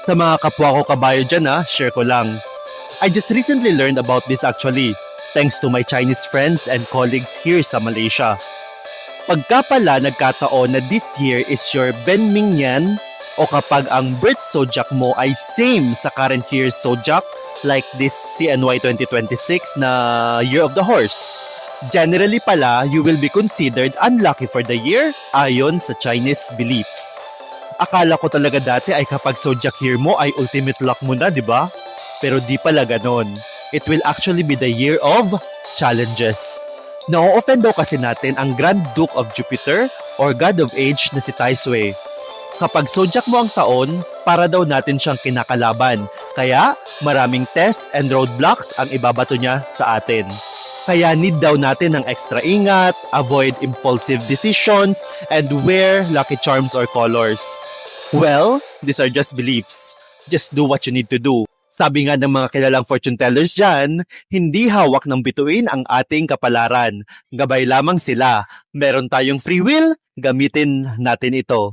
Sa mga kapwa ko kabayo dyan share ko lang. I just recently learned about this actually, thanks to my Chinese friends and colleagues here sa Malaysia. Pagka pala nagkataon na this year is your Ben Mingyan o kapag ang birth zodiac mo ay same sa current year's zodiac like this CNY 2026 na Year of the Horse, generally pala you will be considered unlucky for the year ayon sa Chinese beliefs. Akala ko talaga dati ay kapag zodiac year mo ay ultimate luck mo na, di ba? Pero di pala ganon. It will actually be the year of challenges. Na-offend daw kasi natin ang Grand Duke of Jupiter or God of Age na si Tai Sui. Kapag zodiac mo ang taon, para daw natin siyang kinakalaban. Kaya maraming tests and roadblocks ang ibabato niya sa atin. Kaya need daw natin ng extra ingat, avoid impulsive decisions, and wear lucky charms or colors. Well, these are just beliefs. Just do what you need to do. Sabi nga ng mga kilalang fortune tellers dyan, hindi hawak ng bituin ang ating kapalaran. Gabay lamang sila. Meron tayong free will, gamitin natin ito.